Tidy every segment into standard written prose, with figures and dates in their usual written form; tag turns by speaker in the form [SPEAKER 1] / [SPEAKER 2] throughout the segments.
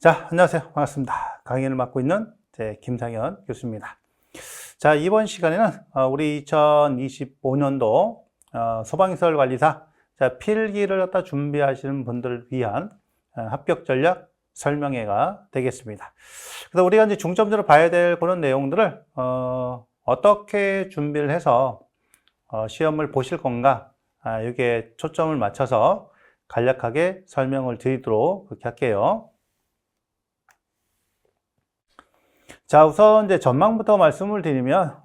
[SPEAKER 1] 자, 안녕하세요. 반갑습니다. 강의를 맡고 있는 김상현 교수입니다. 자, 이번 시간에는 우리 2025년도 소방시설관리사 필기를 갖다 준비하시는 분들을 위한 합격 전략 설명회가 되겠습니다. 그래서 우리가 이제 중점적으로 봐야 될 그런 내용들을 어떻게 준비를 해서 시험을 보실 건가, 여기에 초점을 맞춰서 간략하게 설명을 드리도록 그렇게 할게요. 자, 우선 이제 전망부터 말씀을 드리면,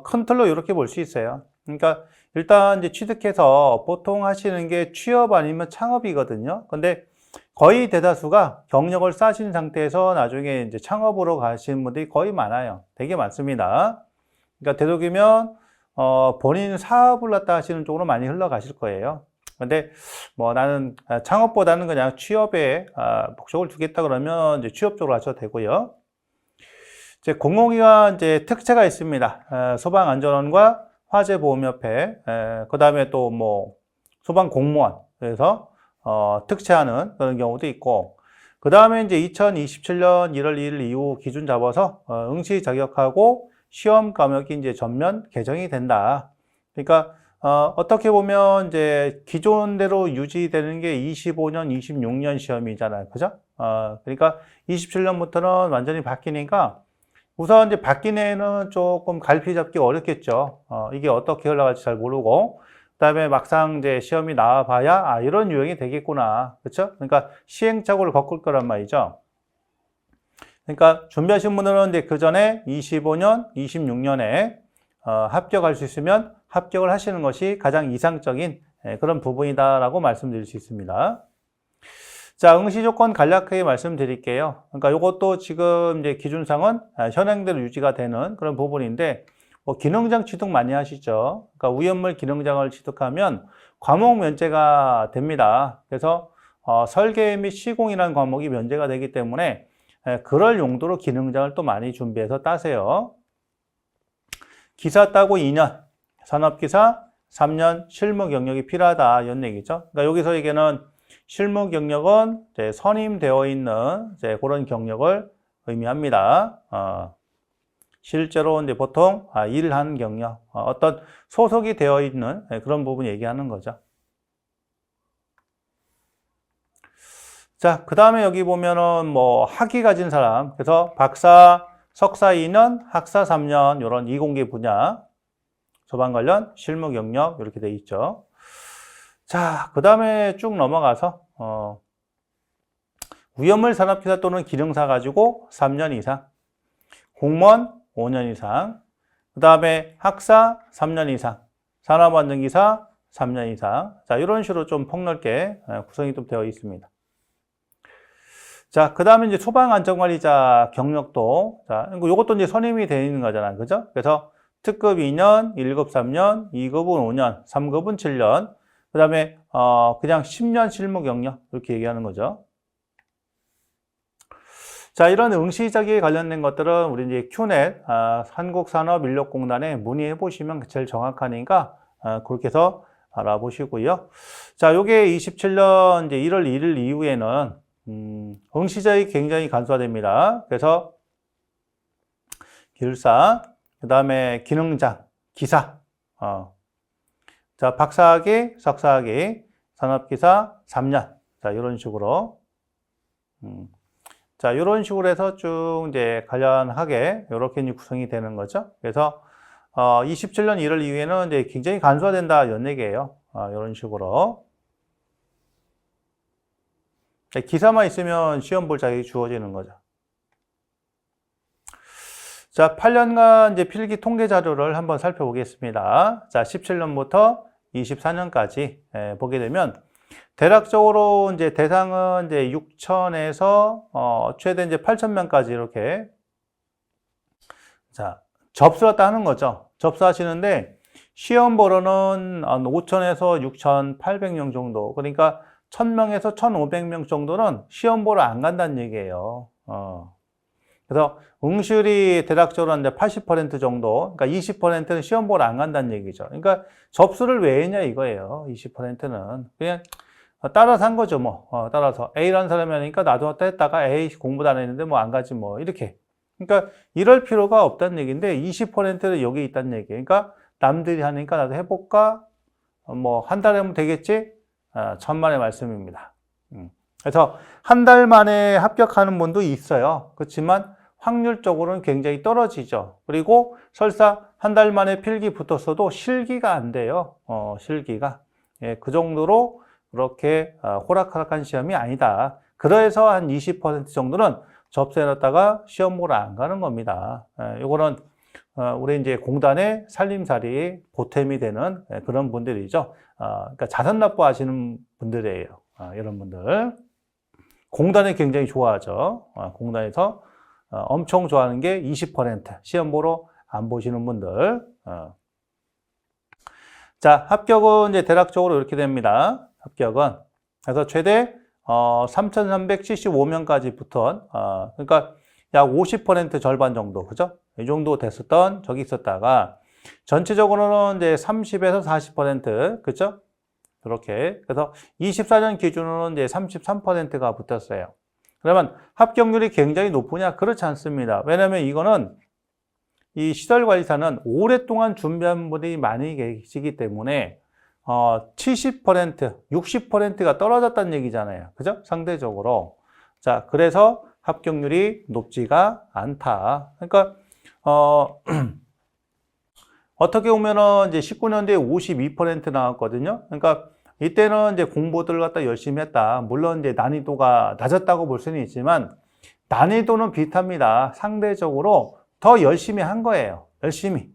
[SPEAKER 1] 큰 틀로 이렇게 볼 수 있어요. 그러니까, 일단 이제 취득해서 보통 하시는 게 취업 아니면 창업이거든요. 근데 거의 대다수가 경력을 쌓으신 상태에서 나중에 이제 창업으로 가시는 분들이 거의 많아요. 되게 많습니다. 그러니까 되도록이면, 본인 사업을 갖다 하시는 쪽으로 많이 흘러가실 거예요. 근데 뭐 나는 창업보다는 그냥 취업에 목적을 두겠다 그러면 이제 취업 쪽으로 하셔도 되고요. 이제 공공기관 이제 특채가 있습니다. 소방안전원과 화재보험협회, 그 다음에 또 뭐 소방공무원, 그래서 특채하는 그런 경우도 있고, 그 다음에 이제 2027년 1월 2일 이후 기준 잡아서 응시 자격하고 시험 과목이 이제 전면 개정이 된다. 그러니까 어떻게 보면 이제 기존대로 유지되는 게 25년, 26년 시험이잖아요, 그죠? 그러니까 27년부터는 완전히 바뀌니까. 우선 이제 바뀐 애는 조금 갈피 잡기 어렵겠죠. 이게 어떻게 흘러갈지 잘 모르고, 그 다음에 막상 이제 시험이 나와봐야, 이런 유형이 되겠구나. 그렇죠? 그러니까 시행착오를 겪을 거란 말이죠. 그러니까 준비하신 분들은 이제 그 전에 25년, 26년에 합격할 수 있으면 합격을 하시는 것이 가장 이상적인 그런 부분이다라고 말씀드릴 수 있습니다. 자, 응시 조건 간략하게 말씀드릴게요. 그러니까 이것도 지금 이제 기준상은 현행대로 유지가 되는 그런 부분인데, 뭐 기능장 취득 많이 하시죠. 그러니까 위험물 기능장을 취득하면 과목 면제가 됩니다. 그래서 설계 및 시공이라는 과목이 면제가 되기 때문에 그럴 용도로 기능장을 또 많이 준비해서 따세요. 기사 따고 2년, 산업기사 3년 실무 경력이 필요하다 이런 얘기죠. 그러니까 여기서 얘기는 실무 경력은 이제 선임되어 있는 이제 그런 경력을 의미합니다. 실제로 이제 보통 일하는 경력, 어떤 소속이 되어 있는 그런 부분 얘기하는 거죠. 자, 그 다음에 여기 보면은 뭐 학위 가진 사람, 그래서 박사, 석사 2년, 학사 3년 이런 이공계 분야, 소방 관련 실무 경력 이렇게 돼 있죠. 자, 그 다음에 쭉 넘어가서 위험물 산업기사 또는 기능사 가지고 3년 이상, 공무원 5년 이상, 그 다음에 학사 3년 이상, 산업안전기사 3년 이상. 자, 이런 식으로 좀 폭넓게 구성이 좀 되어 있습니다. 자, 그 다음에 이제 소방안전관리자 경력도, 자, 이것도 이제 선임이 되어 있는 거잖아요. 그죠? 그래서 특급 2년, 1급 3년, 2급은 5년, 3급은 7년, 그 다음에 그냥 10년 실무 경력 이렇게 얘기하는 거죠. 자, 이런 응시 자격에 관련된 것들은 우리 이제 큐넷 한국산업인력공단에 문의해 보시면 제일 정확하니까 그렇게 해서 알아보시고요. 자, 요게 27년 이제 1월 1일 이후에는 응시 자격이 굉장히 간소화됩니다. 그래서 기술사, 그 다음에 기능장, 기사, 자, 박사학위, 석사학위, 산업기사 3년. 자, 이런 식으로. 자, 이런 식으로 해서 쭉 이제 관련하게 이렇게 구성이 되는 거죠. 그래서 27년 1월 이후에는 이제 굉장히 간소화된다 이런 얘기예요. 이런 식으로. 기사만 있으면 시험 볼 자격이 주어지는 거죠. 자, 8년간 이제 필기 통계 자료를 한번 살펴보겠습니다. 자, 17년부터 24년까지 보게 되면 대략적으로 이제 대상은 이제 6천에서 최대 이제 8,000명까지 이렇게 자, 접수를 하는 거죠. 접수하시는데 시험 보러는 5천에서 6,800명 정도. 그러니까 1,000명에서 1,500명 정도는 시험 보러 안 간다는 얘기예요. 그래서 응시율이 대략적으로 이제 80% 정도, 그러니까 20%는 시험 보러 안 간다는 얘기죠. 그러니까 접수를 왜 했냐 이거예요. 20%는 그냥 따라서 한 거죠, 뭐. 따라서. A라는 사람이 하니까 나도 왔다 했다가 A 공부도 안 했는데 뭐 안 가지 뭐. 이렇게. 그러니까 이럴 필요가 없다는 얘기인데 20%는 여기 있다는 얘기예요. 그러니까 남들이 하니까 나도 해볼까? 뭐 한 달에 하면 되겠지? 천만의 말씀입니다. 그래서 한 달 만에 합격하는 분도 있어요. 그렇지만 확률적으로는 굉장히 떨어지죠. 그리고 설사 한 달 만에 필기 붙었어도 실기가 안 돼요. 실기가. 예, 그 정도로 그렇게 호락호락한 시험이 아니다. 그래서 한 20% 정도는 접수해놨다가 시험 보러 안 가는 겁니다. 이거는 우리 이제 공단의 살림살이 보탬이 되는 그런 분들이죠. 그러니까 자선 납부하시는 분들이에요. 이런 분들. 공단에 굉장히 좋아하죠. 공단에서 엄청 좋아하는 게 20% 시험 보러 안 보시는 분들. 자, 합격은 이제 대략적으로 이렇게 됩니다. 합격은. 그래서 최대 3,375명까지 붙은, 그러니까 약 50% 절반 정도, 그죠? 이 정도 됐었던 적이 있었다가, 전체적으로는 이제 30에서 40%, 그죠? 이렇게. 그래서 24년 기준으로는 이제 33%가 붙었어요. 그러면 합격률이 굉장히 높으냐? 그렇지 않습니다. 왜냐면 이거는 이 시설관리사는 오랫동안 준비한 분이 많이 계시기 때문에 70%, 60%가 떨어졌다는 얘기잖아요. 그죠? 상대적으로. 자, 그래서 합격률이 높지가 않다. 그러니까 어떻게 보면은 이제 19년도에 52% 나왔거든요. 그러니까 이때는 이제 공부들 갖다 열심히 했다. 물론 이제 난이도가 낮았다고 볼 수는 있지만 난이도는 비슷합니다. 상대적으로 더 열심히 한 거예요. 열심히.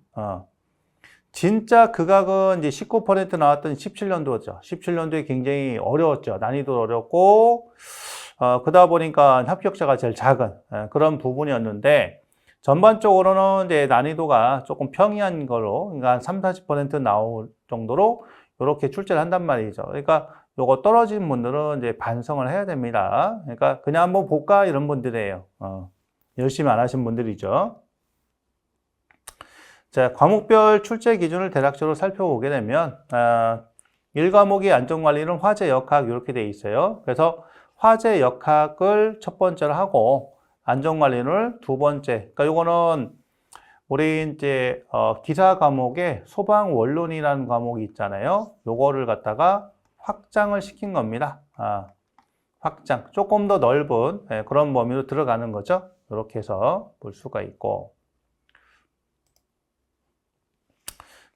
[SPEAKER 1] 진짜 극악은 이제 19% 나왔던 17년도죠. 17년도에 굉장히 어려웠죠. 난이도 어렵고, 그러다 보니까 합격자가 제일 작은 그런 부분이었는데, 전반적으로는 이제 난이도가 조금 평이한 걸로, 그러니까 한 3, 40% 나올 정도로 이렇게 출제를 한단 말이죠. 그러니까 요거 떨어진 분들은 이제 반성을 해야 됩니다. 그러니까 그냥 한번 볼까? 이런 분들이에요. 열심히 안 하신 분들이죠. 자, 과목별 출제 기준을 대략적으로 살펴보게 되면 1과목이 안전관리는 화재 역학 이렇게 돼 있어요. 그래서 화재 역학을 첫 번째로 하고 안전관리를 두 번째. 그러니까 요거는 우리 이제 기사 과목에 소방 원론이라는 과목이 있잖아요. 요거를 갖다가 확장을 시킨 겁니다. 확장. 조금 더 넓은 그런 범위로 들어가는 거죠. 이렇게 해서 볼 수가 있고.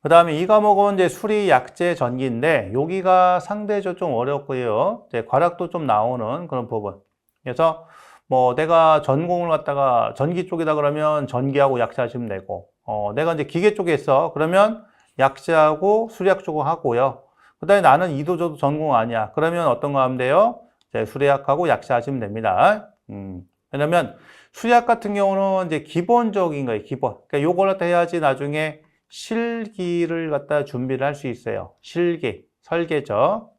[SPEAKER 1] 그 다음에 이 과목은 이제 수리, 약재, 전기인데 여기가 상대적으로 좀 어렵고요. 이제 과락도 좀 나오는 그런 부분. 그래서 뭐 내가 전공을 갖다가 전기 쪽이다 그러면 전기하고 약재하시면 되고, 내가 이제 기계 쪽에 있어 그러면 약재하고 수리약 쪽을 하고요. 그 다음에 나는 이도저도 전공 아니야. 그러면 어떤 거 하면 돼요? 이제 수리약하고 약재하시면 됩니다. 왜냐면 수리약 같은 경우는 이제 기본적인 거예요. 기본. 그러니까 요걸 갖다 해야지 나중에 실기를 갖다 준비를 할 수 있어요. 실기, 설계죠.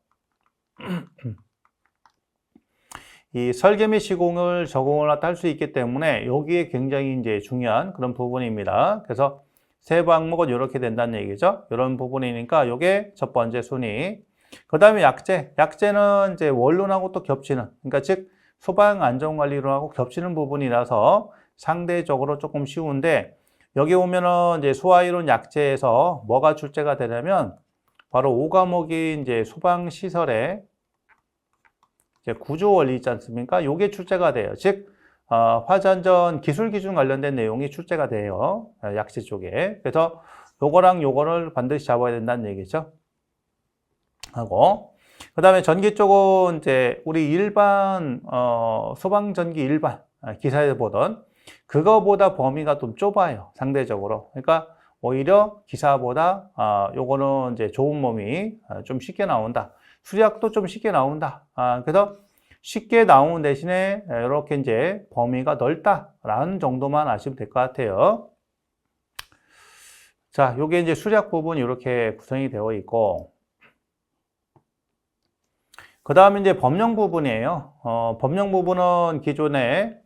[SPEAKER 1] 이 설계 및 시공을 적용을 갖다 할 수 있기 때문에 여기에 굉장히 이제 중요한 그런 부분입니다. 그래서 세 과목은 이렇게 된다는 얘기죠. 이런 부분이니까 이게 첫 번째 순위. 그 다음에 약재. 약재는 이제 원론하고 또 겹치는, 그러니까 즉 소방 안전관리론하고 겹치는 부분이라서 상대적으로 조금 쉬운데 여기 보면은 이제 소화이론 약재에서 뭐가 출제가 되냐면 바로 5과목이 이제 소방시설의 이제 구조 원리 있지 않습니까? 요게 출제가 돼요. 즉, 화재안전 기술 기준 관련된 내용이 출제가 돼요. 약재 쪽에. 그래서 요거랑 요거를 반드시 잡아야 된다는 얘기죠. 하고. 그 다음에 전기 쪽은 이제 우리 일반, 소방전기 일반 기사에 보던 그거보다 범위가 좀 좁아요. 상대적으로. 그러니까 오히려 기사보다 요거는 이제 좋은 범위 좀 쉽게 나온다. 수리학도 좀 쉽게 나온다. 그래서 쉽게 나오는 대신에 이렇게 이제 범위가 넓다라는 정도만 아시면 될 것 같아요. 자, 요게 이제 수리학 부분이 이렇게 구성이 되어 있고, 그 다음에 이제 법령 부분이에요. 법령 부분은 기존에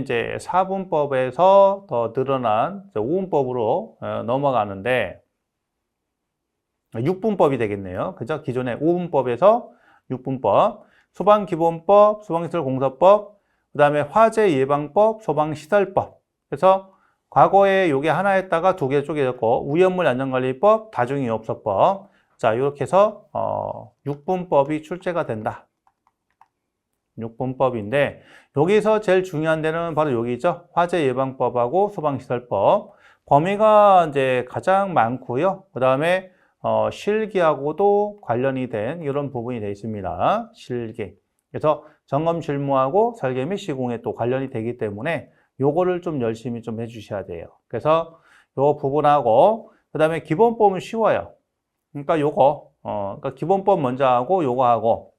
[SPEAKER 1] 이제 4분법에서 더 늘어난 5분법으로 넘어가는데, 6분법이 되겠네요. 그죠? 기존의 5분법에서 6분법, 소방기본법, 소방시설공사법, 그 다음에 화재예방법, 소방시설법. 그래서 과거에 요게 하나였다가 두 개 쪼개졌고, 위험물 안전관리법, 다중이업소법. 자, 이렇게 해서 6분법이 출제가 된다. 6분법인데 여기서 제일 중요한 데는 바로 여기죠. 화재예방법하고 소방시설법. 범위가 이제 가장 많고요. 그 다음에 실기하고도 관련이 된 이런 부분이 되어 있습니다. 실기. 그래서 점검 실무하고 설계 및 시공에 또 관련이 되기 때문에 요거를 좀 열심히 좀 해주셔야 돼요. 그래서 요 부분하고 그 다음에 기본법은 쉬워요. 그러니까 요거 그러니까 기본법 먼저 하고 요거 하고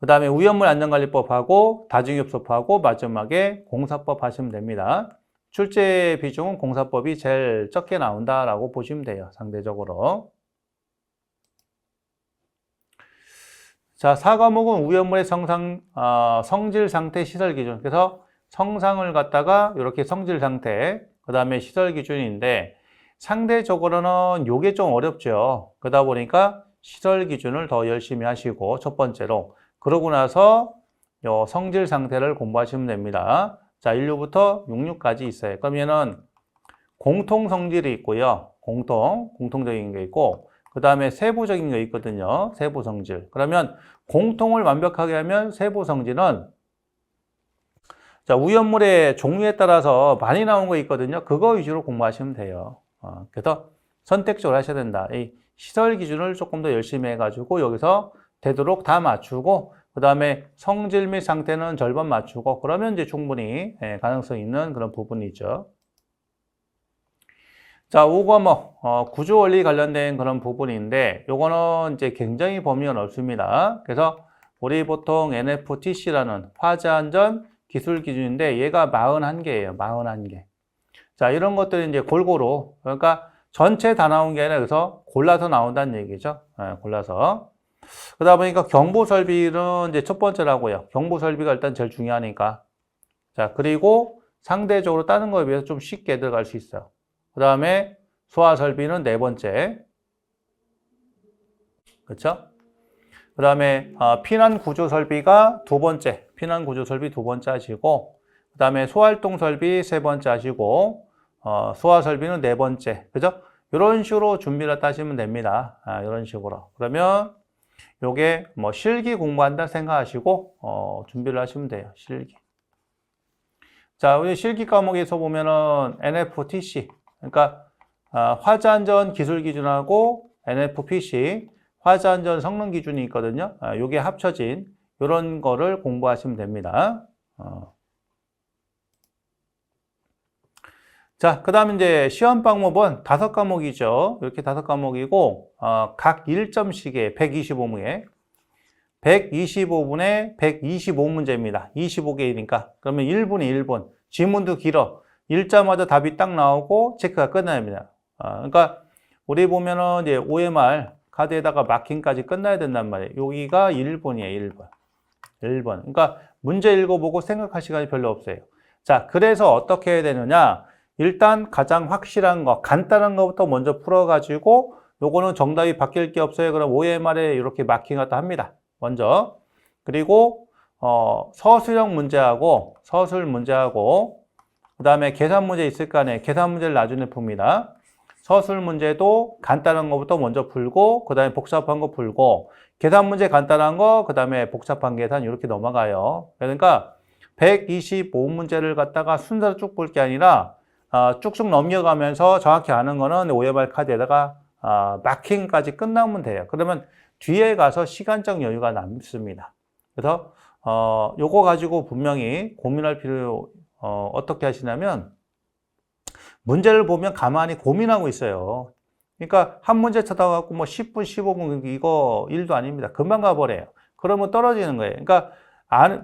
[SPEAKER 1] 그 다음에 위험물 안전관리법하고 다중이업소법하고 마지막에 공사법 하시면 됩니다. 출제 비중은 공사법이 제일 적게 나온다라고 보시면 돼요. 상대적으로. 자, 4과목은 위험물의 성질 상태 시설 기준. 그래서 성상을 갖다가 이렇게 성질 상태, 그 다음에 시설 기준인데 상대적으로는 요게 좀 어렵죠. 그러다 보니까 시설 기준을 더 열심히 하시고 첫 번째로 그러고 나서 요 성질 상태를 공부하시면 됩니다. 자, 1류부터 66까지 있어요. 그러면은 공통 성질이 있고요. 공통적인 게 있고 그 다음에 세부적인 게 있거든요. 세부 성질. 그러면 공통을 완벽하게 하면 세부 성질은 자, 위험물의 종류에 따라서 많이 나온 거 있거든요. 그거 위주로 공부하시면 돼요. 그래서 선택적으로 하셔야 된다. 이 시설 기준을 조금 더 열심히 해가지고 여기서 되도록 다 맞추고 그 다음에 성질 및 상태는 절반 맞추고 그러면 이제 충분히 가능성 있는 그런 부분이죠. 자, 5과목 구조원리 관련된 그런 부분인데 요거는 이제 굉장히 범위가 넓습니다. 그래서 우리 보통 NFTC라는 화재안전 기술 기준인데 얘가 41개예요. 41개. 자, 이런 것들이 이제 골고루 그러니까 전체 다 나온 게 아니라 그래서 골라서 나온다는 얘기죠. 골라서. 그러다 보니까 경보 설비는 이제 첫 번째라고요. 경보 설비가 일단 제일 중요하니까. 자, 그리고 상대적으로 다른 거에 비해서 좀 쉽게 들어갈 수 있어요. 그 다음에 소화 설비는 네 번째. 그렇죠? 그 다음에 피난 구조 설비가 두 번째. 피난 구조 설비 두 번째 하시고 그 다음에 소활동 설비 세 번째 하시고 소화 설비는 네 번째. 그죠? 이런 식으로 준비를 하시면 됩니다. 이런 식으로. 그러면 요게 뭐 실기 공부한다 생각하시고 준비를 하시면 돼요. 실기. 자, 우리 실기 과목에서 보면은 NFTC 그러니까 화재안전 기술 기준하고 NFPC 화재안전 성능 기준이 있거든요. 요게 합쳐진 이런 거를 공부하시면 됩니다. 자, 그 다음에 이제 시험 방법은 5과목이죠. 이렇게 5과목이고, 각 1점씩에 125문에, 125분에 125문제입니다. 25개이니까. 그러면 1분이 1분. 지문도 길어. 읽자마자 답이 딱 나오고 체크가 끝나야 합니다. 그러니까 우리 보면은 이제 OMR 카드에다가 마킹까지 끝나야 된단 말이에요. 여기가 1분이에요. 1분. 1분. 그러니까 문제 읽어보고 생각할 시간이 별로 없어요. 자, 그래서 어떻게 해야 되느냐? 일단 가장 확실한 거, 간단한 거부터 먼저 풀어가지고 요거는 정답이 바뀔 게 없어요. 그럼 OMR에 이렇게 마킹 갖다 합니다. 먼저. 그리고 서술형 문제하고 서술 문제하고 그 다음에 계산 문제 있을 거 아니에요. 계산 문제를 나중에 풉니다. 서술 문제도 간단한 거부터 먼저 풀고 그 다음에 복잡한 거 풀고 계산 문제 간단한 거 그 다음에 복잡한 계산 이렇게 넘어가요. 그러니까 125문제를 갖다가 순서로 쭉 볼 게 아니라 쭉쭉 넘겨가면서 정확히 아는 거는 OMR 카드에다가 마킹까지 끝나면 돼요. 그러면 뒤에 가서 시간적 여유가 남습니다. 그래서 요거 가지고 분명히 고민할 필요 어떻게 하시냐면 문제를 보면 가만히 고민하고 있어요. 그러니까 한 문제 쳐다갖고 뭐 10분, 15분 이거 일도 아닙니다. 금방 가버려요. 그러면 떨어지는 거예요. 그러니까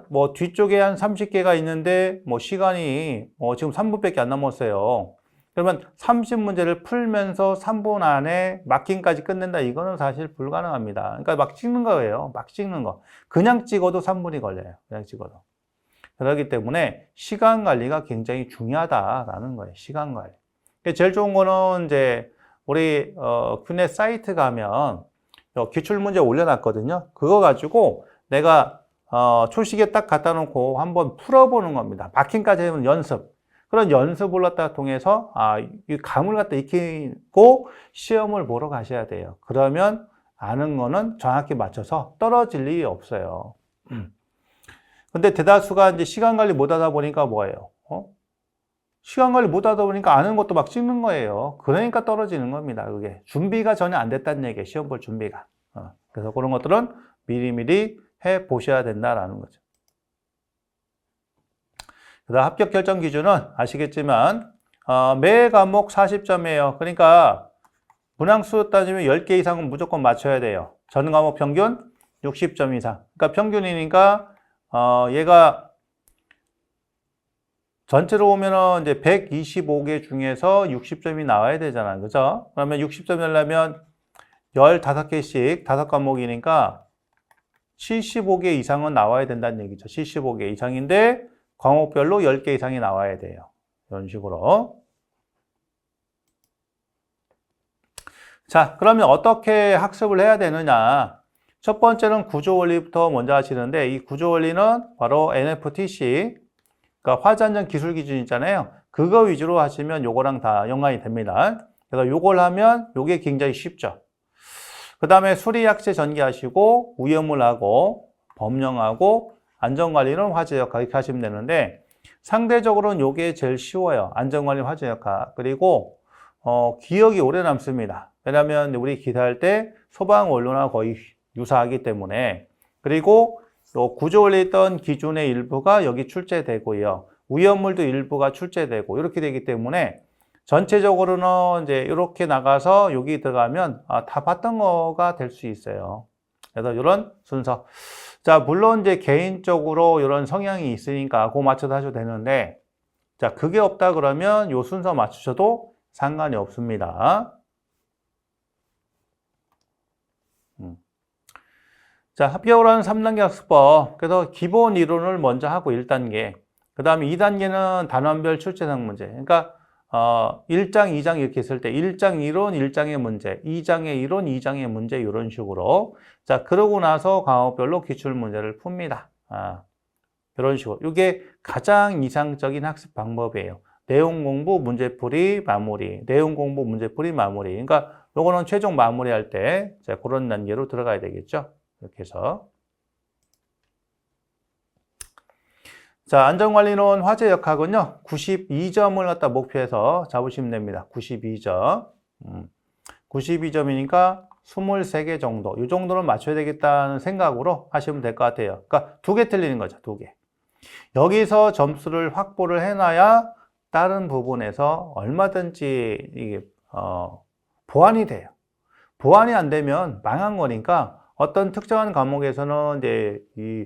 [SPEAKER 1] 뭐 뒤쪽에 한 30개가 있는데 뭐 시간이 지금 3분밖에 안 남았어요. 그러면 30문제를 풀면서 3분 안에 마킹까지 끝낸다. 이거는 사실 불가능합니다. 그러니까 막 찍는 거예요. 막 찍는 거. 그냥 찍어도 3분이 걸려요. 그냥 찍어도. 그렇기 때문에 시간 관리가 굉장히 중요하다라는 거예요. 시간 관리. 제일 좋은 거는 이제 우리 큐넷 사이트 가면 기출문제 올려놨거든요. 그거 가지고 내가 초식에 딱 갖다 놓고 한번 풀어보는 겁니다. 마킹까지 하면 연습. 그런 연습을 갖다 통해서 이 감을 갖다 익히고 시험을 보러 가셔야 돼요. 그러면 아는 거는 정확히 맞춰서 떨어질 일이 없어요. 근데 대다수가 이제 시간 관리 못 하다 보니까 뭐예요? 시간 관리 못 하다 보니까 아는 것도 막 찍는 거예요. 그러니까 떨어지는 겁니다. 그게 준비가 전혀 안 됐다는 얘기예요. 시험 볼 준비가. 그래서 그런 것들은 미리미리 해 보셔야 된다라는 거죠. 그다음 합격 결정 기준은 아시겠지만 매 과목 40점이에요. 그러니까 문항수 따지면 10개 이상은 무조건 맞춰야 돼요. 전 과목 평균 60점 이상. 그러니까 평균이니까 얘가 전체로 보면은 이제 125개 중에서 60점이 나와야 되잖아요. 그죠? 그러면 60점 되려면 15개씩 5과목이니까 75개 이상은 나와야 된다는 얘기죠. 75개 이상인데 과목별로 10개 이상이 나와야 돼요. 이런 식으로. 자, 그러면 어떻게 학습을 해야 되느냐? 첫 번째는 구조 원리부터 먼저 하시는데 이 구조 원리는 바로 NFTC, 그러니까 화재안전 기술 기준 있잖아요. 그거 위주로 하시면 요거랑 다 연관이 됩니다. 그래서 요걸 하면 요게 굉장히 쉽죠. 그 다음에 수리약재 전개하시고 위험물하고 법령하고 안전관리는 화재역학 이렇게 하시면 되는데 상대적으로는 요게 제일 쉬워요. 안전관리 화재역학. 그리고 기억이 오래 남습니다. 왜냐하면 우리 기사할 때 소방원료나 거의 유사하기 때문에. 그리고 또 구조원리에 있던 기준의 일부가 여기 출제되고요. 위험물도 일부가 출제되고 이렇게 되기 때문에 전체적으로는 이제 이렇게 나가서 여기 들어가면 다 봤던 거가 될 수 있어요. 그래서 이런 순서. 자, 물론 이제 개인적으로 이런 성향이 있으니까 그거 맞춰서 하셔도 되는데, 자, 그게 없다 그러면 요 순서 맞추셔도 상관이 없습니다. 자, 합격을 하는 3단계 학습법. 그래서 기본 이론을 먼저 하고 1단계. 그 다음에 2단계는 단원별 출제상 문제. 그러니까 1장, 2장 이렇게 했을 때 1장 이론, 1장의 문제, 2장의 이론, 2장의 문제 이런 식으로. 자, 그러고 나서 과목별로 기출 문제를 풉니다. 이런 식으로. 이게 가장 이상적인 학습 방법이에요. 내용 공부, 문제풀이, 마무리. 내용 공부, 문제풀이, 마무리. 그러니까 요거는 최종 마무리할 때 자, 그런 단계로 들어가야 되겠죠. 이렇게 해서. 자, 안전관리론 화재역학은요, 92점을 갖다 목표해서 잡으시면 됩니다. 92점. 92점이니까 23개 정도. 이 정도는 맞춰야 되겠다는 생각으로 하시면 될 것 같아요. 그러니까 2개 틀리는 거죠, 2개. 여기서 점수를 확보를 해놔야 다른 부분에서 얼마든지 이게, 보완이 돼요. 보완이 안 되면 망한 거니까 어떤 특정한 과목에서는 이제 이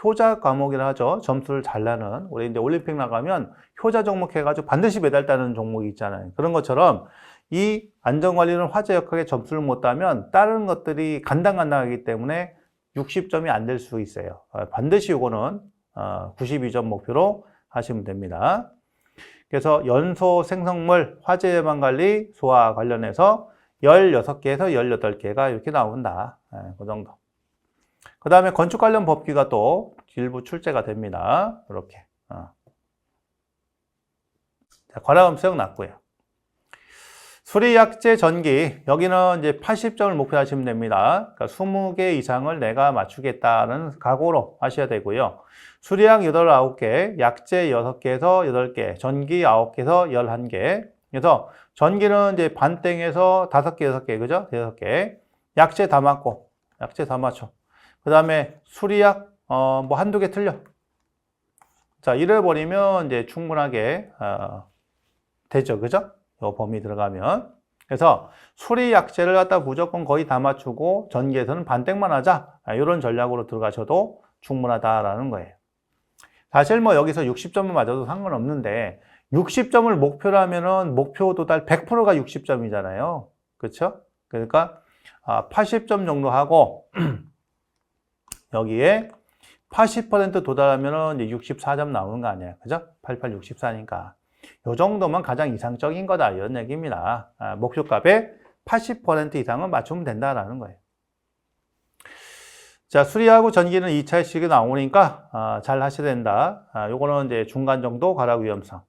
[SPEAKER 1] 효자 과목이라 하죠. 점수를 잘 나는. 우리 이제 올림픽 나가면 효자 종목 해가지고 반드시 메달 따는 종목이 있잖아요. 그런 것처럼 이 안전관리는 화재역학에 점수를 못 따면 다른 것들이 간당간당하기 때문에 60점이 안 될 수 있어요. 반드시 이거는 92점 목표로 하시면 됩니다. 그래서 연소 생성물 화재 예방 관리 소와 관련해서 16개에서 18개가 이렇게 나온다. 그 정도. 그 다음에 건축 관련 법규가 또 일부 출제가 됩니다. 이렇게. 자, 관람 수용 났고요. 수리약재 전기. 여기는 이제 80점을 목표하시면 됩니다. 그러니까 20개 이상을 내가 맞추겠다는 각오로 하셔야 되고요. 수리약 8, 9개, 약재 6개에서 8개, 전기 9개에서 11개. 그래서 전기는 이제 반땡에서 5개, 6개, 그죠? 6개. 약재 다 맞고, 약재 다 맞춰. 그 다음에 수리약, 뭐 한두 개 틀려. 자, 이래버리면 이제 충분하게, 되죠. 그죠? 요 범위 들어가면. 그래서 수리약재를 갖다 무조건 거의 다 맞추고 전기에서는 반땡만 하자. 이런 전략으로 들어가셔도 충분하다라는 거예요. 사실 뭐 여기서 60점을 맞아도 상관없는데 60점을 목표로 하면은 목표 도달 100%가 60점이잖아요. 그렇죠? 그러니까 80점 정도 하고 여기에 80% 도달하면은 이제 64점 나오는 거 아니에요. 그죠? 88, 64니까. 요 정도면 가장 이상적인 거다 이런 얘기입니다. 목표값의 80% 이상은 맞추면 된다라는 거예요. 자, 수리하고 전기는 2차식이 나오니까 잘 하셔야 된다. 요거는 이제 중간 정도 과락 위험성.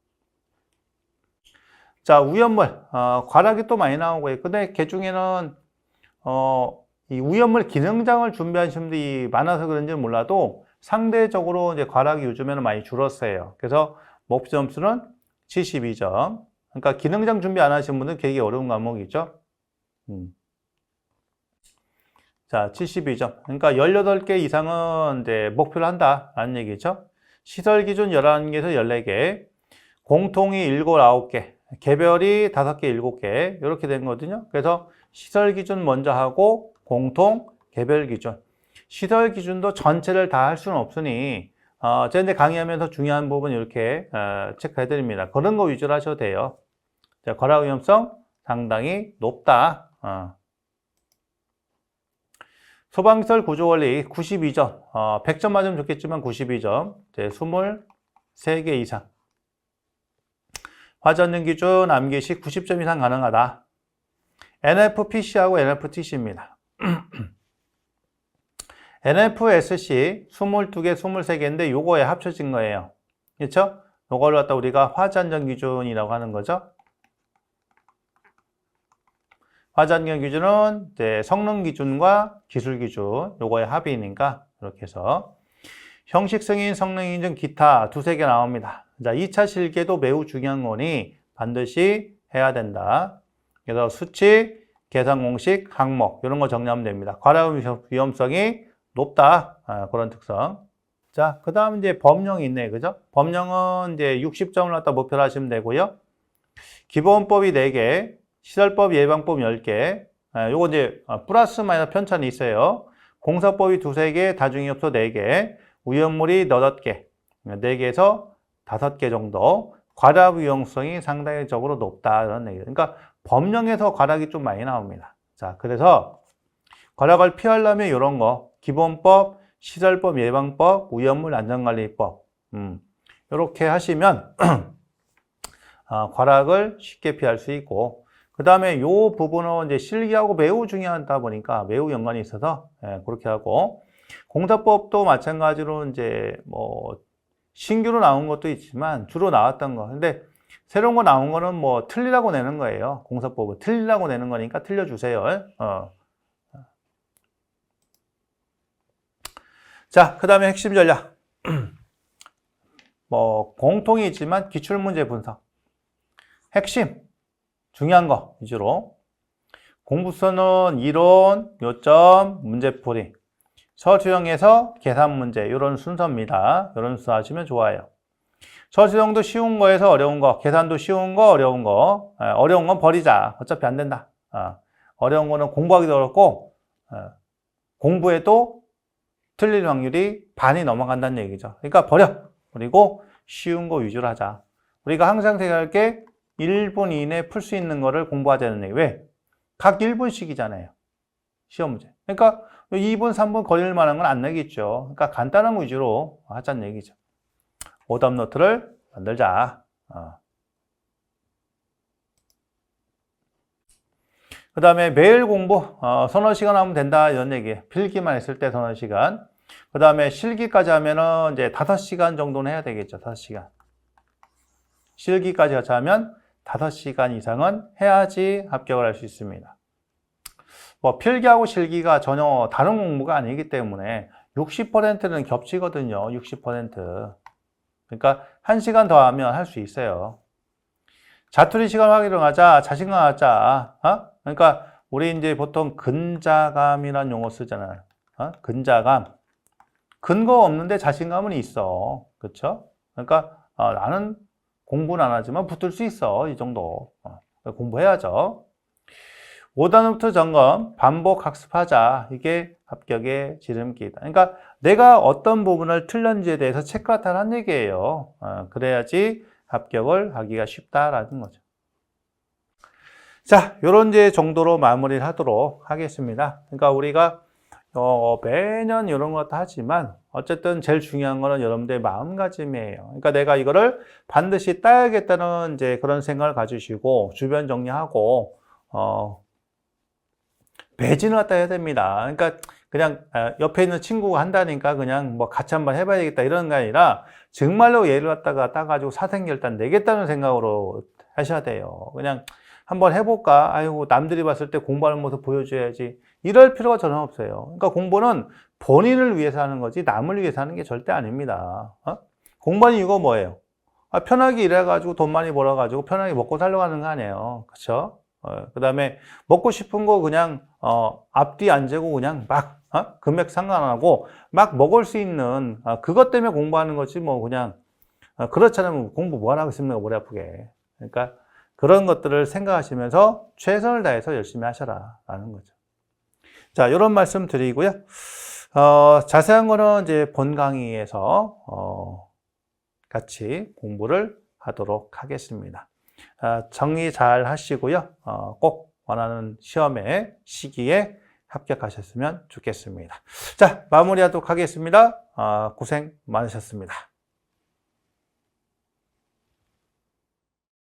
[SPEAKER 1] 자, 위험물, 과락이 또 많이 나오고요. 근데 그 중에는 이 위험물 기능장을 준비하시는 분들이 많아서 그런지는 몰라도 상대적으로 이제 과락이 요즘에는 많이 줄었어요. 그래서 목표 점수는 72점. 그러니까 기능장 준비 안 하시는 분들은 되게 어려운 과목이죠. 자, 72점. 그러니까 18개 이상은 이제 목표를 한다라는 얘기죠. 시설 기준 11개에서 14개, 공통이 7, 9개, 개별이 5개, 7개 이렇게 된 거거든요. 그래서 시설 기준 먼저 하고 공통, 개별 기준. 시설 기준도 전체를 다 할 수는 없으니 제가 이제 강의하면서 중요한 부분 이렇게 체크해 드립니다. 그런 거 위주로 하셔도 돼요. 자, 과락 위험성 상당히 높다. 소방시설 구조원리 92점, 100점 맞으면 좋겠지만 92점, 이제 23개 이상. 화전등 기준 암기식 90점 이상 가능하다. NFPC하고 NFTC입니다. NFSC 22개, 23개인데 요거에 합쳐진 거예요. 그렇죠? 요걸 갖다 우리가 화전등 기준이라고 하는 거죠. 화전경 기준은 이제 성능 기준과 기술 기준 요거의 합이니까 이렇게 해서 형식 승인, 성능 인증, 기타 두세 개 나옵니다. 자, 2차 실기도 매우 중요한 거니 반드시 해야 된다. 그래서 수치, 계산 공식, 항목 이런 거 정리하면 됩니다. 과락 위험성이 높다. 그런 특성. 자, 그 다음 이제 법령이 있네, 그죠? 법령은 이제 60점을 갖다 목표로 하시면 되고요. 기본법이 4개, 시설법, 예방법 10개. 요거 이제 플러스 마이너스 편차는 있어요. 공사법이 2-3개, 다중이업소 4개, 위험물이 8개, 4개에서 5개 정도. 과락 위험성이 상당히적으로 높다. 이런 얘기예요. 그러니까 법령에서 과락이 좀 많이 나옵니다. 자, 그래서 과락을 피하려면 이런 거. 기본법, 시설법, 예방법, 위험물 안전관리법. 이렇게 하시면 과락을 쉽게 피할 수 있고, 그 다음에 이 부분은 이제 실기하고 매우 중요하다 보니까 매우 연관이 있어서 그렇게 하고, 공사법도 마찬가지로 이제 뭐 신규로 나온 것도 있지만 주로 나왔던 거. 근데 새로운 거 나온 거는 뭐 틀리라고 내는 거예요. 공사법은 틀리라고 내는 거니까 틀려주세요. 자, 그 다음에 핵심 전략. 뭐 공통이 있지만 기출문제 분석. 핵심 중요한 거 위주로. 공부서는 이론, 요점, 문제풀이. 서술형에서 계산 문제 이런 순서입니다. 이런 순서 하시면 좋아요. 서술형도 쉬운 거에서 어려운 거, 계산도 쉬운 거, 어려운 거. 어려운 건 버리자. 어차피 안 된다. 어려운 거는 공부하기도 어렵고 공부해도 틀릴 확률이 반이 넘어간다는 얘기죠. 그러니까 버려. 그리고 쉬운 거 위주로 하자. 우리가 항상 생각할 게 1분 이내에 풀 수 있는 거를 공부하자는 얘기. 왜? 각 1분씩이잖아요. 시험 문제. 그러니까 2분, 3분 걸릴 만한 건 안 내겠죠. 그러니까 간단한 거 위주로 하자는 얘기죠. 오답 노트를 만들자. 그 다음에 매일 공부, 서너 시간 하면 된다, 이런 얘기. 필기만 했을 때 서너 시간. 그 다음에 실기까지 하면은 이제 5시간 정도는 해야 되겠죠. 5시간. 실기까지 같이 하면 5시간 이상은 해야지 합격을 할 수 있습니다. 뭐 필기하고 실기가 전혀 다른 공부가 아니기 때문에 60%는 겹치거든요. 60%. 그러니까 1시간 더 하면 할 수 있어요. 자투리 시간 활용하자, 자신감 갖자. 그러니까 우리 이제 보통 근자감이라는 용어 쓰잖아요. 근자감. 근거 없는데 자신감은 있어. 그렇죠? 그러니까 나는 공부는 안 하지만 붙을 수 있어. 이 정도. 공부해야죠. 오답노트 점검, 반복 학습하자. 이게 합격의 지름길이다. 그러니까 내가 어떤 부분을 틀렸는지에 대해서 체크하라는 얘기예요. 그래야지 합격을 하기가 쉽다라는 거죠. 자, 요런 이제 정도로 마무리를 하도록 하겠습니다. 그러니까 우리가 매년 이런 것 하지만 어쨌든 제일 중요한 거는 여러분들의 마음가짐이에요. 그러니까 내가 이거를 반드시 따야겠다는 이제 그런 생각을 가지시고 주변 정리하고 매진을 갖다 해야 됩니다. 그러니까 그냥 옆에 있는 친구가 한다니까 그냥 뭐 같이 한번 해봐야 겠다 이런 게 아니라 정말로 얘를 갖다가 따가지고 사생결단 내겠다는 생각으로 하셔야 돼요. 그냥 한번 해볼까? 아이고 남들이 봤을 때 공부하는 모습 보여줘야지. 이럴 필요가 전혀 없어요. 그러니까 공부는 본인을 위해서 하는 거지 남을 위해서 하는 게 절대 아닙니다. 공부하는 이유가 뭐예요? 편하게 일해가지고 돈 많이 벌어가지고 편하게 먹고 살려고 하는 거 아니에요. 그렇죠? 그 다음에 먹고 싶은 거 그냥 앞뒤 안 재고 그냥 막 금액 상관 안 하고 막 먹을 수 있는 그것 때문에 공부하는 거지 뭐 그냥 그렇지 않으면 공부 뭐 하라고 있습니까? 머리 아프게. 그러니까 그런 것들을 생각하시면서 최선을 다해서 열심히 하셔라 라는 거죠. 자, 이런 말씀 드리고요. 자세한 거는 이제 본 강의에서 같이 공부를 하도록 하겠습니다. 정리 잘 하시고요. 꼭 원하는 시험의 시기에 합격하셨으면 좋겠습니다. 자, 마무리하도록 하겠습니다. 고생 많으셨습니다.